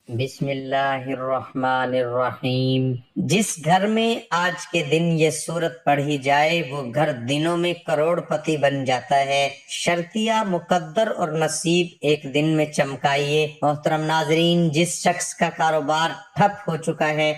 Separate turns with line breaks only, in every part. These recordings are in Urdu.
بسم اللہ الرحمن الرحیم۔ جس گھر میں آج کے دن یہ سورت پڑھی جائے وہ گھر دنوں میں کروڑ پتی بن جاتا ہے۔ شرطیہ مقدر اور نصیب ایک دن میں چمکائیے۔ محترم ناظرین، جس شخص کا کاروبار ٹھپ ہو چکا ہے،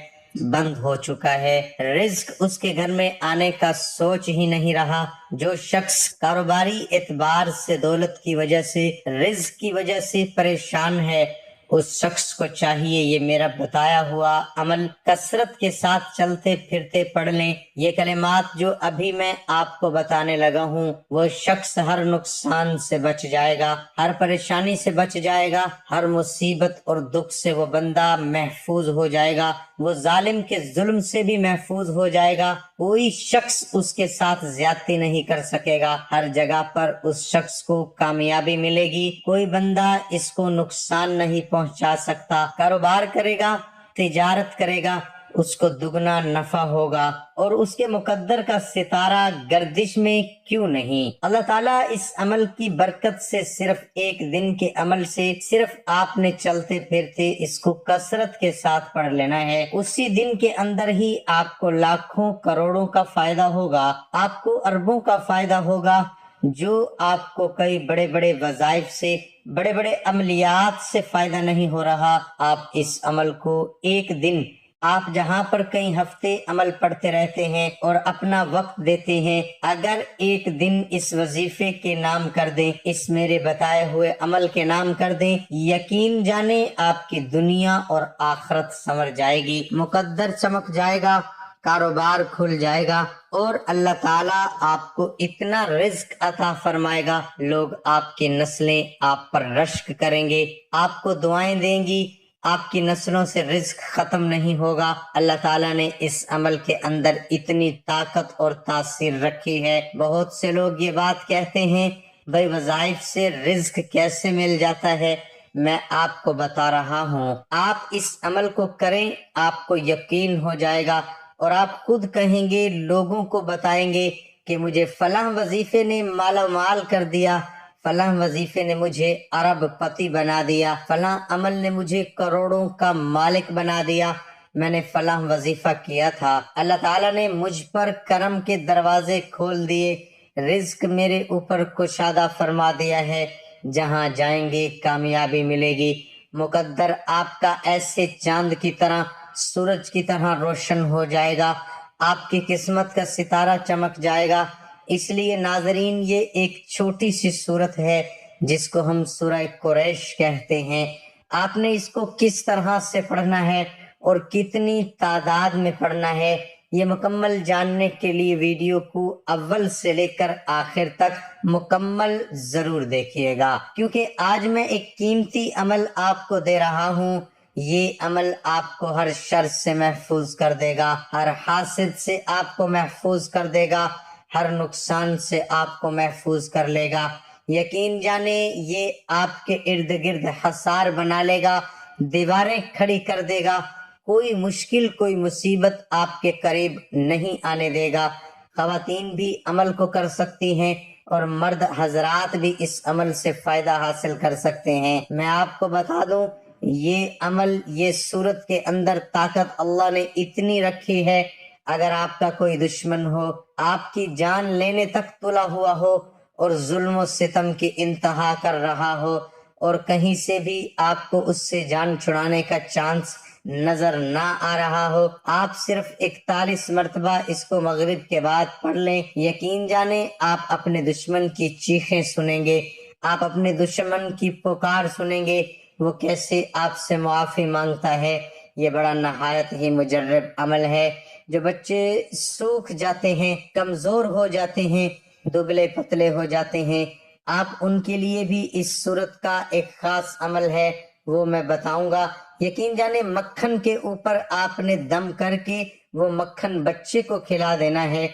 بند ہو چکا ہے، رزق اس کے گھر میں آنے کا سوچ ہی نہیں رہا، جو شخص کاروباری اعتبار سے دولت کی وجہ سے، رزق کی وجہ سے پریشان ہے، اس شخص کو چاہیے یہ میرا بتایا ہوا عمل کثرت کے ساتھ چلتے پھرتے پڑھ لیں۔ یہ کلمات جو ابھی میں آپ کو بتانے لگا ہوں، وہ شخص ہر نقصان سے بچ جائے گا، ہر پریشانی سے بچ جائے گا، ہر مصیبت اور دکھ سے وہ بندہ محفوظ ہو جائے گا، وہ ظالم کے ظلم سے بھی محفوظ ہو جائے گا، کوئی شخص اس کے ساتھ زیادتی نہیں کر سکے گا، ہر جگہ پر اس شخص کو کامیابی ملے گی، کوئی بندہ اس کو نقصان نہیں پہنچا سکتا۔ کاروبار کرے گا، تجارت کرے گا، اس کو دگنا نفع ہوگا، اور اس کے مقدر کا ستارہ گردش میں کیوں نہیں۔ اللہ تعالیٰ اس عمل کی برکت سے صرف ایک دن کے عمل سے، صرف آپ نے چلتے پھرتے اس کو کثرت کے ساتھ پڑھ لینا ہے، اسی دن کے اندر ہی آپ کو لاکھوں کروڑوں کا فائدہ ہوگا، آپ کو اربوں کا فائدہ ہوگا، جو آپ کو کئی بڑے بڑے وظائف سے، بڑے بڑے عملیات سے فائدہ نہیں ہو رہا۔ آپ اس عمل کو ایک دن، آپ جہاں پر کئی ہفتے عمل پڑھتے رہتے ہیں اور اپنا وقت دیتے ہیں، اگر ایک دن اس وظیفے کے نام کر دیں، اس میرے بتائے ہوئے عمل کے نام کر دیں، یقین جانیں آپ کی دنیا اور آخرت سنور جائے گی، مقدر چمک جائے گا، کاروبار کھل جائے گا، اور اللہ تعالیٰ آپ کو اتنا رزق عطا فرمائے گا، لوگ آپ کی نسلیں آپ پر رشک کریں گے، آپ کو دعائیں دیں گی، آپ کی نسلوں سے رزق ختم نہیں ہوگا۔ اللہ تعالیٰ نے اس عمل کے اندر اتنی طاقت اور تاثیر رکھی ہے۔ بہت سے لوگ یہ بات کہتے ہیں، بھئی وظائف سے رزق کیسے مل جاتا ہے؟ میں آپ کو بتا رہا ہوں، آپ اس عمل کو کریں، آپ کو یقین ہو جائے گا، اور آپ خود کہیں گے، لوگوں کو بتائیں گے کہ مجھے فلاں وظیفے نے مالا مال کر دیا، فلاں وظیفے نے مجھے ارب پتی بنا دیا، فلاں عمل نے مجھے کروڑوں کا مالک بنا دیا، میں نے فلاں وظیفہ کیا تھا، اللہ تعالیٰ نے مجھ پر کرم کے دروازے کھول دیے، رزق میرے اوپر کشادہ فرما دیا ہے، جہاں جائیں گے کامیابی ملے گی، مقدر آپ کا ایسے چاند کی طرح، سورج کی طرح روشن ہو جائے گا، آپ کی قسمت کا ستارہ چمک جائے گا۔ اس لیے ناظرین، یہ ایک چھوٹی سی سورت ہے جس کو ہم سورہ قریش کہتے ہیں۔ آپ نے اس کو کس طرح سے پڑھنا ہے اور کتنی تعداد میں پڑھنا ہے، یہ مکمل جاننے کے لیے ویڈیو کو اول سے لے کر آخر تک مکمل ضرور دیکھیے گا، کیونکہ آج میں ایک قیمتی عمل آپ کو دے رہا ہوں۔ یہ عمل آپ کو ہر شر سے محفوظ کر دے گا، ہر حاسد سے آپ کو محفوظ کر دے گا، ہر نقصان سے آپ کو محفوظ کر لے گا۔ یقین جانیں یہ آپ کے ارد گرد حصار بنا لے گا، دیواریں کھڑی کر دے گا، کوئی مشکل، کوئی مصیبت آپ کے قریب نہیں آنے دے گا۔ خواتین بھی عمل کو کر سکتی ہیں اور مرد حضرات بھی اس عمل سے فائدہ حاصل کر سکتے ہیں۔ میں آپ کو بتا دوں، یہ عمل، یہ صورت کے اندر طاقت اللہ نے اتنی رکھی ہے، اگر آپ کا کوئی دشمن ہو، آپ کی جان لینے تک تلا ہوا ہو اور ظلم و ستم کی انتہا کر رہا ہو، اور کہیں سے بھی آپ کو اس سے جان چھڑانے کا چانس نظر نہ آ رہا ہو، آپ صرف 41 مرتبہ اس کو مغرب کے بعد پڑھ لیں، یقین جانیں آپ اپنے دشمن کی چیخیں سنیں گے، آپ اپنے دشمن کی پکار سنیں گے، وہ کیسے آپ سے معافی مانگتا ہے۔ یہ بڑا نہایت ہی مجرب عمل ہے۔ جو بچے سوکھ جاتے ہیں، کمزور ہو جاتے ہیں، دبلے پتلے ہو جاتے ہیں، آپ ان کے لیے بھی اس صورت کا ایک خاص عمل ہے، وہ میں بتاؤں گا۔ یقین جانے مکھن کے اوپر آپ نے دم کر کے وہ مکھن بچے کو کھلا دینا ہے،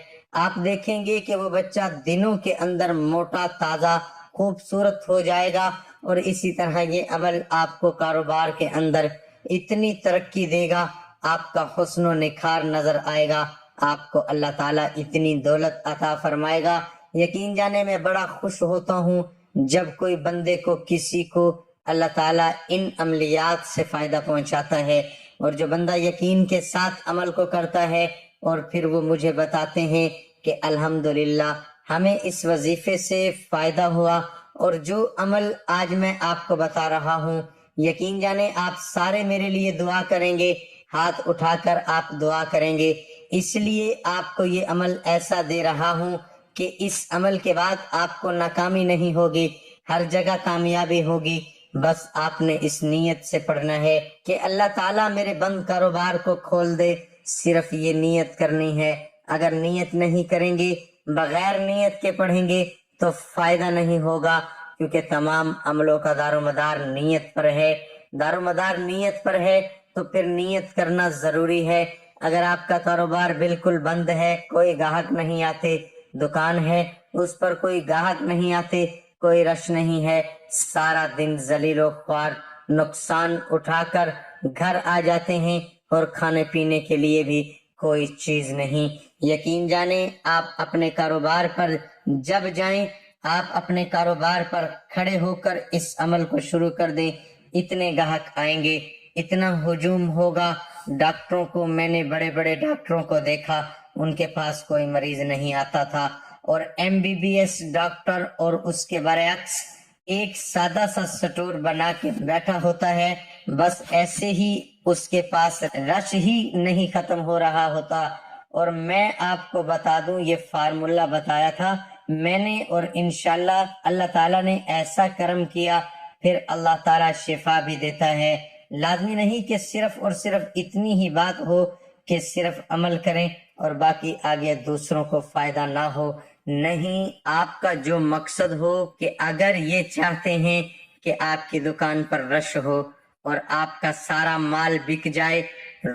آپ دیکھیں گے کہ وہ بچہ دنوں کے اندر موٹا تازہ خوبصورت ہو جائے گا، اور اسی طرح یہ عمل آپ کو کاروبار کے اندر اتنی ترقی دے گا، آپ کا حسن و نکھار نظر آئے گا، آپ کو اللہ تعالیٰ اتنی دولت عطا فرمائے گا۔ یقین جانے میں بڑا خوش ہوتا ہوں جب کوئی بندے کو، کسی کو اللہ تعالیٰ ان عملیات سے فائدہ پہنچاتا ہے، اور جو بندہ یقین کے ساتھ عمل کو کرتا ہے اور پھر وہ مجھے بتاتے ہیں کہ الحمدللہ ہمیں اس وظیفے سے فائدہ ہوا، اور جو عمل آج میں آپ کو بتا رہا ہوں، یقین جانے آپ سارے میرے لیے دعا کریں گے، ہاتھ اٹھا کر آپ دعا کریں گے، اس لیے آپ کو یہ عمل ایسا دے رہا ہوں کہ اس عمل کے بعد آپ کو ناکامی نہیں ہوگی، ہر جگہ کامیابی ہوگی۔ بس آپ نے اس نیت سے پڑھنا ہے کہ اللہ تعالیٰ میرے بند کاروبار کو کھول دے، صرف یہ نیت کرنی ہے۔ اگر نیت نہیں کریں گے، بغیر نیت کے پڑھیں گے تو فائدہ نہیں ہوگا، کیونکہ تمام عملوں کا دار و مدار نیت پر ہے۔ دار و مدار نیت پر ہے تو پھر نیت کرنا ضروری ہے۔ اگر آپ کا کاروبار بالکل بند ہے، کوئی گاہک نہیں آتے، دکان ہے اس پر کوئی گاہک نہیں آتے، کوئی رش نہیں ہے، سارا دن ذلیل و خوار نقصان اٹھا کر گھر آ جاتے ہیں اور کھانے پینے کے لیے بھی کوئی چیز نہیں، یقین جانیں آپ اپنے کاروبار پر جب جائیں، آپ اپنے کاروبار پر کھڑے ہو کر اس عمل کو شروع کر دیں، اتنے گاہک آئیں گے، اتنا ہجوم ہوگا۔ ڈاکٹروں کو میں نے بڑے بڑے ڈاکٹروں کو دیکھا، ان کے پاس کوئی مریض نہیں آتا تھا، اور MBBS ڈاکٹر اور اس کے برعکس ایک سادہ سا سٹور بنا کے بیٹھا ہوتا ہے، بس ایسے ہی اس کے پاس رش ہی نہیں ختم ہو رہا ہوتا۔ اور میں آپ کو بتا دوں، یہ فارمولہ بتایا تھا میں نے، اور انشاءاللہ اللہ تعالیٰ نے ایسا کرم کیا، پھر اللہ تعالیٰ شفا بھی دیتا ہے۔ لازمی نہیں کہ صرف اور صرف اتنی ہی بات ہو کہ صرف عمل کریں اور باقی آگے دوسروں کو فائدہ نہ ہو، نہیں، آپ کا جو مقصد ہو کہ اگر یہ چاہتے ہیں کہ آپ کی دکان پر رش ہو اور آپ کا سارا مال بک جائے،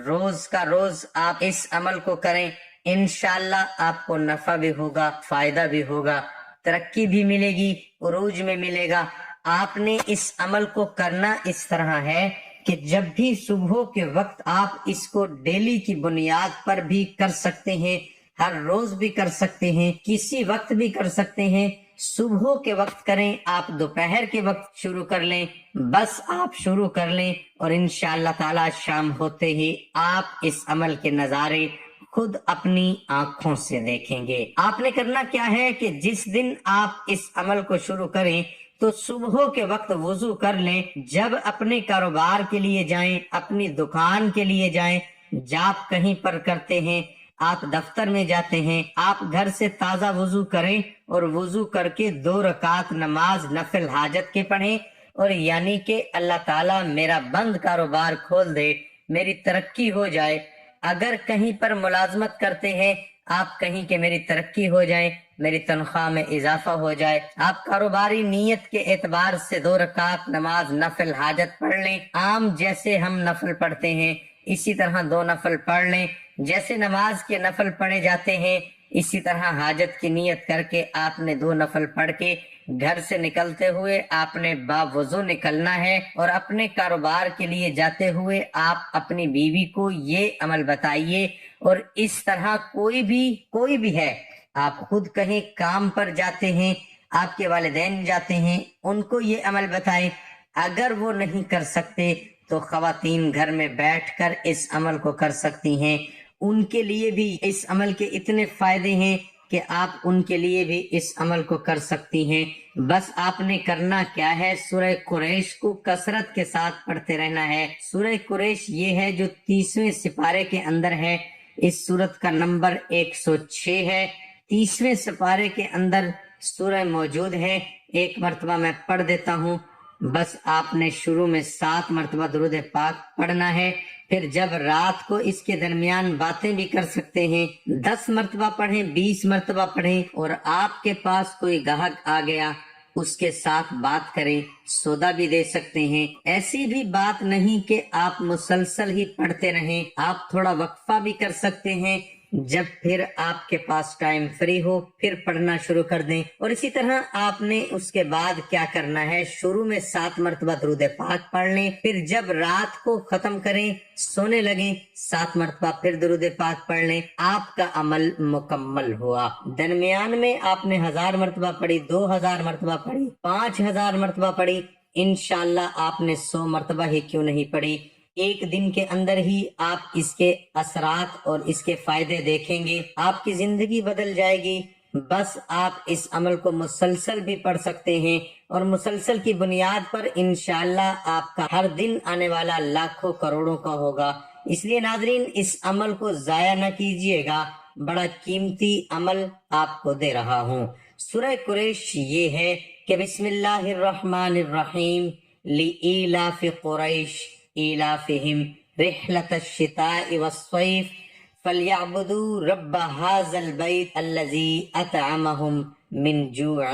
روز کا روز آپ اس عمل کو کریں، انشاءاللہ آپ کو نفع بھی ہوگا، فائدہ بھی ہوگا، ترقی بھی ملے گی، عروج میں ملے گا۔ آپ نے اس عمل کو کرنا اس طرح ہے کہ جب بھی صبح کے وقت آپ اس کو ڈیلی کی بنیاد پر بھی کر سکتے ہیں، ہر روز بھی کر سکتے ہیں، کسی وقت بھی کر سکتے ہیں، صبح کے وقت کریں، آپ دوپہر کے وقت شروع کر لیں، بس آپ شروع کر لیں، اور انشاءاللہ تعالی شام ہوتے ہی آپ اس عمل کے نظارے خود اپنی آنکھوں سے دیکھیں گے۔ آپ نے کرنا کیا ہے کہ جس دن آپ اس عمل کو شروع کریں تو صبح کے وقت وضو کر لیں، جب اپنے کاروبار کے لیے جائیں، اپنی دکان کے لیے جائیں، جاب کہیں پر کرتے ہیں، آپ دفتر میں جاتے ہیں، آپ گھر سے تازہ وضو کریں اور وضو کر کے 2 رکعت نماز نفل حاجت کے پڑھیں، اور یعنی کہ اللہ تعالیٰ میرا بند کاروبار کھول دے، میری ترقی ہو جائے۔ اگر کہیں پر ملازمت کرتے ہیں، آپ کہیں کہ میری ترقی ہو جائے، میری تنخواہ میں اضافہ ہو جائے، آپ کاروباری نیت کے اعتبار سے 2 رکعت نماز نفل حاجت پڑھ لیں، عام جیسے ہم نفل پڑھتے ہیں اسی طرح 2 نفل پڑھ لیں، جیسے نماز کے نفل پڑھے جاتے ہیں اسی طرح حاجت کی نیت کر کے آپ نے 2 نفل پڑھ کے گھر سے نکلتے ہوئے آپ نے باوضو نکلنا ہے، اور اپنے کاروبار کے لیے جاتے ہوئے آپ اپنی بیوی کو یہ عمل بتائیے، اور اس طرح کوئی بھی ہے، آپ خود کہیں کام پر جاتے ہیں، آپ کے والدین جاتے ہیں، ان کو یہ عمل بتائیں۔ اگر وہ نہیں کر سکتے تو خواتین گھر میں بیٹھ کر اس عمل کو کر سکتی ہیں، ان کے لیے بھی اس عمل کے اتنے فائدے ہیں کہ آپ ان کے لیے بھی اس عمل کو کر سکتی ہیں۔ بس آپ نے کرنا کیا ہے، سورہ قریش کو کثرت کے ساتھ پڑھتے رہنا ہے۔ سورہ قریش یہ ہے جو 30ویں سپارے کے اندر ہے، اس سورت کا نمبر 106 ہے، 30ویں سپارے کے اندر سورہ موجود ہے۔ ایک مرتبہ میں پڑھ دیتا ہوں، بس آپ نے شروع میں 7 مرتبہ درود پاک پڑھنا ہے، پھر جب رات کو اس کے درمیان باتیں بھی کر سکتے ہیں، 10 مرتبہ پڑھیں، 20 مرتبہ پڑھیں، اور آپ کے پاس کوئی گاہک آ گیا اس کے ساتھ بات کریں، سودا بھی دے سکتے ہیں۔ ایسی بھی بات نہیں کہ آپ مسلسل ہی پڑھتے رہیں، آپ تھوڑا وقفہ بھی کر سکتے ہیں، جب پھر آپ کے پاس ٹائم فری ہو پھر پڑھنا شروع کر دیں۔ اور اسی طرح آپ نے اس کے بعد کیا کرنا ہے، شروع میں 7 مرتبہ درود پاک پڑھ لیں، پھر جب رات کو ختم کریں، سونے لگیں، 7 مرتبہ پھر درود پاک پڑھ لیں، آپ کا عمل مکمل ہوا۔ درمیان میں آپ نے 1000 مرتبہ پڑھی، 2000 مرتبہ پڑھی، 5000 مرتبہ پڑھی، انشاءاللہ آپ نے 100 مرتبہ ہی کیوں نہیں پڑھی، ایک دن کے اندر ہی آپ اس کے اثرات اور اس کے فائدے دیکھیں گے، آپ کی زندگی بدل جائے گی۔ بس آپ اس عمل کو مسلسل بھی پڑھ سکتے ہیں، اور مسلسل کی بنیاد پر انشاءاللہ آپ کا ہر دن آنے والا لاکھوں کروڑوں کا ہوگا۔ اس لیے ناظرین، اس عمل کو ضائع نہ کیجیے گا، بڑا قیمتی عمل آپ کو دے رہا ہوں۔ سورہ قریش یہ ہے کہ بسم اللہ الرحمن الرحیم، لإیلاف قریش ایلافہم رحلۃ الشتاء والصیف فلیعبدوا رب هذا البیت الذی اطعمہم من جوع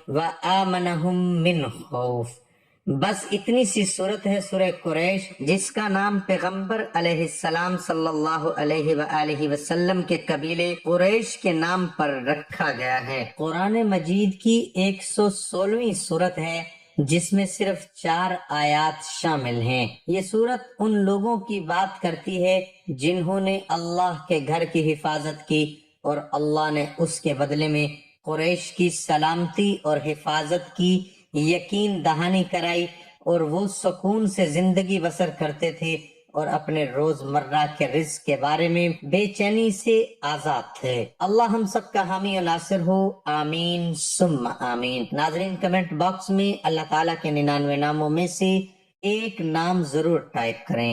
وآمنہم من خوف۔ بس اتنی سی صورت ہے سورہ قریش، جس کا نام پیغمبر علیہ السلام صلی اللہ علیہ وآلہ وسلم کے قبیلے قریش کے نام پر رکھا گیا ہے۔ قرآن مجید کی 116ویں صورت ہے، جس میں صرف 4 آیات شامل ہیں۔ یہ صورت ان لوگوں کی بات کرتی ہے جنہوں نے اللہ کے گھر کی حفاظت کی، اور اللہ نے اس کے بدلے میں قریش کی سلامتی اور حفاظت کی یقین دہانی کرائی، اور وہ سکون سے زندگی بسر کرتے تھے اور اپنے روزمرہ کے رزق کے بارے میں بے چینی سے آزاد تھے۔ اللہ ہم سب کا حامی و ناصر ہو، آمین ثم آمین۔ ناظرین، کمنٹ باکس میں اللہ تعالیٰ کے 99 ناموں میں سے ایک نام ضرور ٹائپ کریں۔